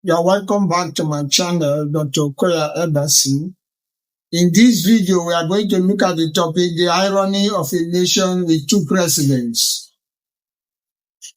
You're welcome back to my channel, Dr. Okoya Ebasi. In this video, we are going to look at the topic, the irony of a nation with two presidents.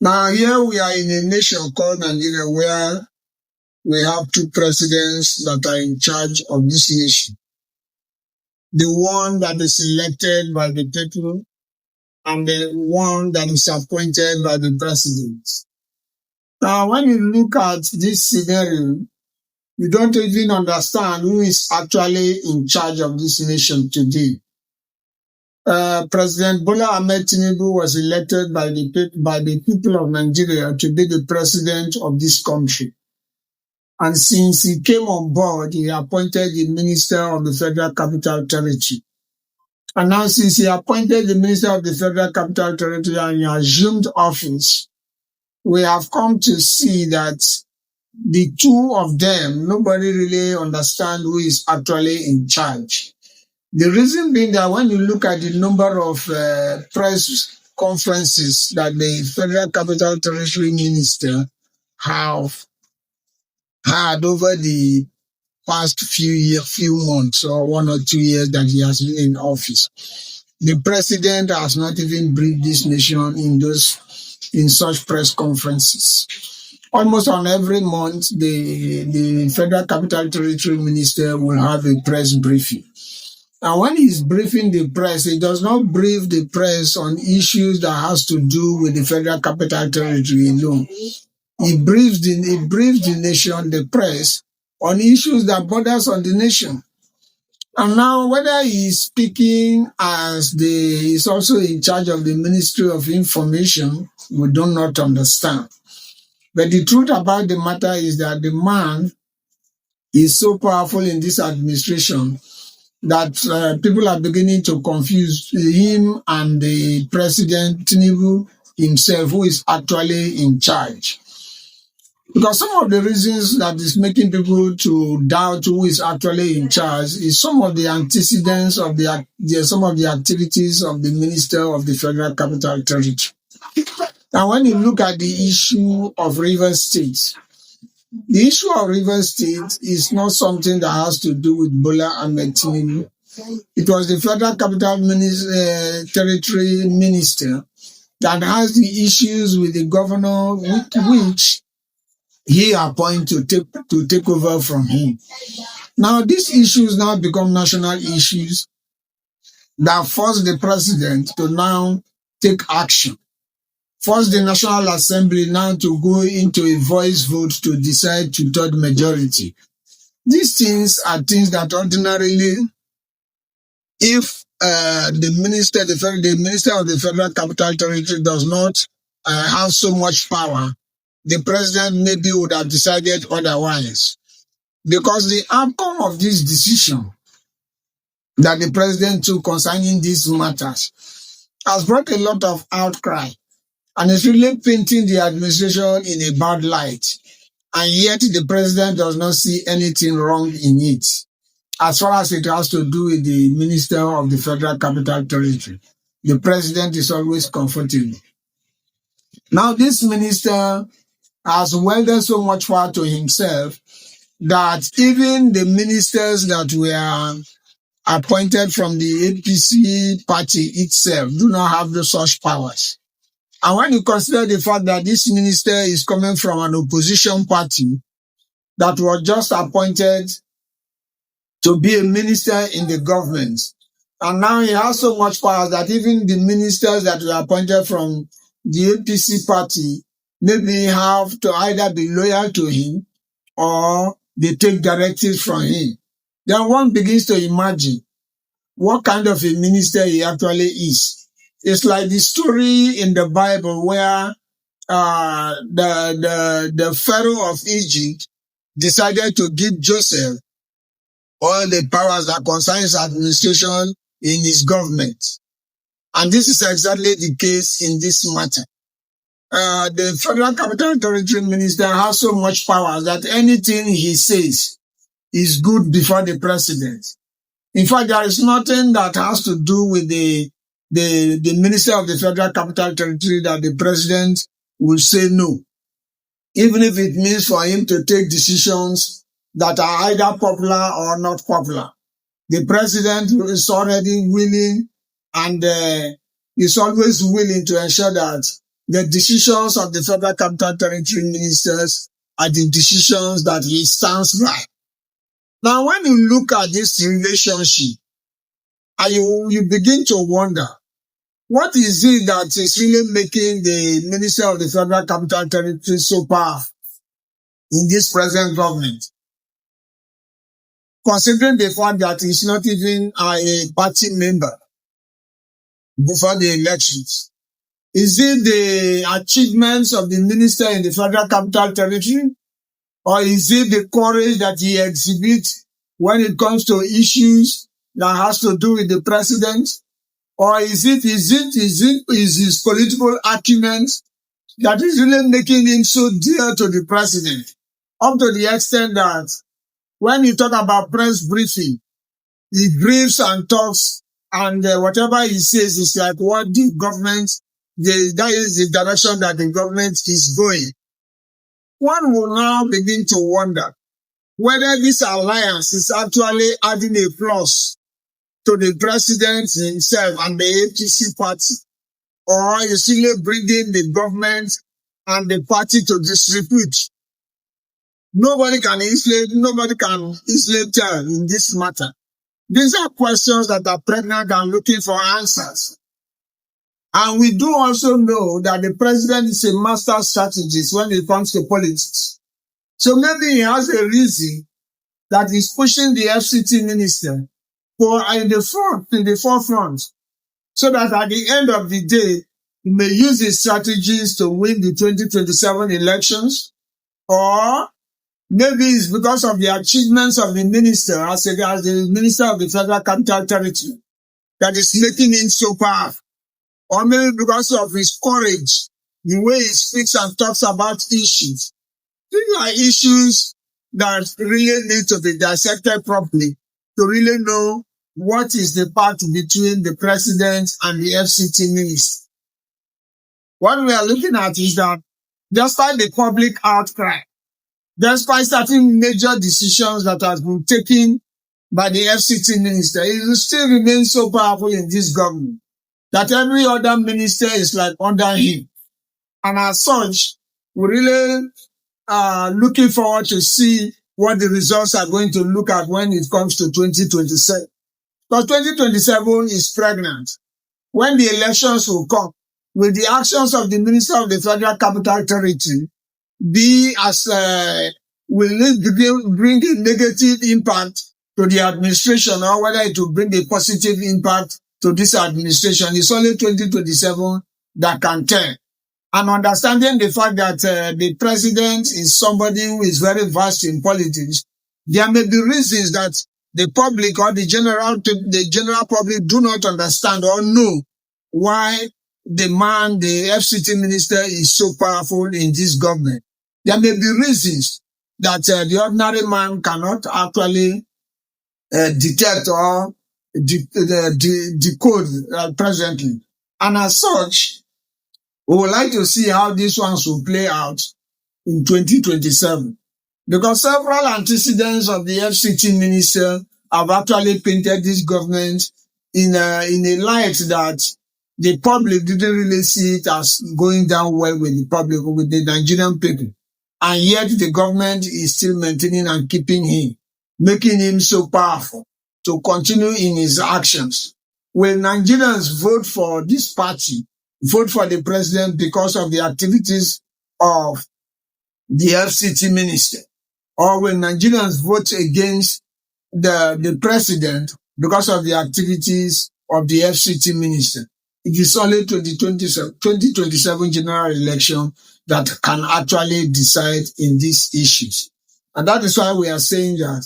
Now, here we are in a nation called Nigeria where we have two presidents that are in charge of this nation. The one that is elected by the people and the one that is appointed by the president. Now, when you look at this scenario, you don't even understand who is actually in charge of this nation today. President Bola Ahmed Tinubu was elected by the people of Nigeria to be the president of this country. And since he came on board, he appointed the Minister of the Federal Capital Territory. And now since he appointed the Minister of the Federal Capital Territory and he assumed office, we have come to see that the two of them, nobody really understands who is actually in charge. The reason being that when you look at the number of press conferences that the Federal Capital Territory Minister have had over the past few months or 1 or 2 years that he has been in office, the president has not even briefed this nation in such press conferences. Almost on every month, the Federal Capital Territory Minister will have a press briefing. And when he's briefing the press, he does not brief the press on issues that has to do with the Federal Capital Territory alone. He briefs the nation, the press, on issues that borders on the nation. And now, whether he's speaking he's also in charge of the Ministry of Information, we do not understand. But the truth about the matter is that the man is so powerful in this administration that people are beginning to confuse him and the President Tinubu himself, who is actually in charge. Because some of the reasons that is making people to doubt who is actually in charge is some of the antecedents of some of the activities of the Minister of the Federal Capital Territory. Now, when you look at the issue of Rivers State, the issue of Rivers State is not something that has to do with Bola Ahmed Tinubu. It was the Federal Capital Territory Minister that has the issues with the governor, which he appointed to take over from him. Now, these issues now become national issues that force the president to now take action. Force the National Assembly now to go into a voice vote to decide to third majority. These things are things that ordinarily, if the minister of the Federal Capital Territory does not have so much power, the president maybe would have decided otherwise. Because the outcome of this decision that the president took concerning these matters has brought a lot of outcry. And it's really painting the administration in a bad light. And yet the president does not see anything wrong in it, as far as it has to do with the Minister of the Federal Capital Territory. The president is always comfortable. Now, this minister has welded so much power to himself that even the ministers that were appointed from the APC party itself do not have the such powers. And when you consider the fact that this minister is coming from an opposition party that was just appointed to be a minister in the government, and now he has so much power that even the ministers that were appointed from the APC party maybe have to either be loyal to him or they take directives from him. Then one begins to imagine what kind of a minister he actually is. It's like the story in the Bible where the Pharaoh of Egypt decided to give Joseph all the powers that concern his administration in his government. And this is exactly the case in this matter. The Federal Capital Territory Minister has so much power that anything he says is good before the president. In fact, there is nothing that has to do with the Minister of the Federal Capital Territory that the president will say no. even if it means for him to take decisions that are either popular or not popular. The president is already willing and is always willing to ensure that the decisions of the Federal Capital Territory ministers are the decisions that he stands by. Now, when you look at this relationship, and you begin to wonder, what is it that is really making the Minister of the Federal Capital Territory so powerful in this present government? Considering the fact that he's not even a party member before the elections. Is it the achievements of the minister in the Federal Capital Territory? Or is it the courage that he exhibits when it comes to issues that has to do with the president? Or is his political acumen that is really making him so dear to the president? Up to the extent that when you talk about press briefing, he grieves and talks, and whatever he says is like what the government, that is the direction that the government is going. One will now begin to wonder whether this alliance is actually adding a plus to the president himself and the APC party, or is really bringing the government and the party to disrepute. Nobody can easily tell in this matter. These are questions that are pregnant and looking for answers. And we do also know that the president is a master strategist when it comes to politics. So maybe he has a reason that he's pushing the FCT minister in the forefront, so that at the end of the day, he may use his strategies to win the 2027 elections, or maybe it's because of the achievements of the minister as the minister of the Federal Capital Territory that is making him so powerful. Or maybe because of his courage, the way he speaks and talks about issues. These are issues that really need to be dissected properly to really know what is the path between the president and the FCT minister. What we are looking at is that despite the public outcry, despite certain major decisions that has been taken by the FCT minister, he will still remain so powerful in this government that every other minister is like under him. And as such, we're really looking forward to see what the results are going to look at when it comes to 2027. Because 2027 is pregnant. When the elections will come, will the actions of the Minister of the Federal Capital Territory be as, will it bring a negative impact to the administration, or whether it will bring a positive impact to this administration? It's only 2027 that can tell. And understanding the fact that the president is somebody who is very vast in politics, there may be reasons that the public or the general public do not understand or know why the FCT minister is so powerful in this government. There may be reasons that the ordinary man cannot actually detect or decode presently. And as such, we would like to see how these ones will play out in 2027. Because several antecedents of the FCT minister have actually painted this government in a light that the public didn't really see it as going down well with the public, with the Nigerian people. And yet the government is still maintaining and keeping him, making him so powerful to continue in his actions. When Nigerians vote for this party, vote for the president because of the activities of the FCT minister, or when Nigerians vote against the president because of the activities of the FCT minister, it is only 2027 general election that can actually decide in these issues. And that is why we are saying that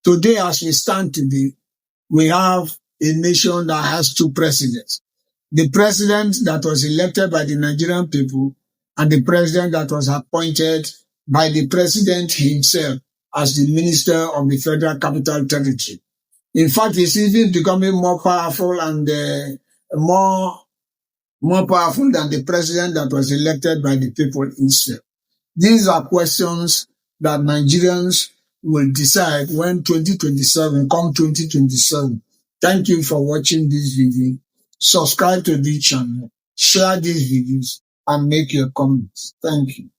today, as we stand today, we have a nation that has two presidents. The president that was elected by the Nigerian people and the president that was appointed by the president himself as the minister of the Federal Capital Territory. In fact, he's even becoming more powerful and more powerful than the president that was elected by the people himself. These are questions that Nigerians will decide when 2027. Thank you for watching this video. Subscribe to this channel, share these videos, and make your comments. Thank you.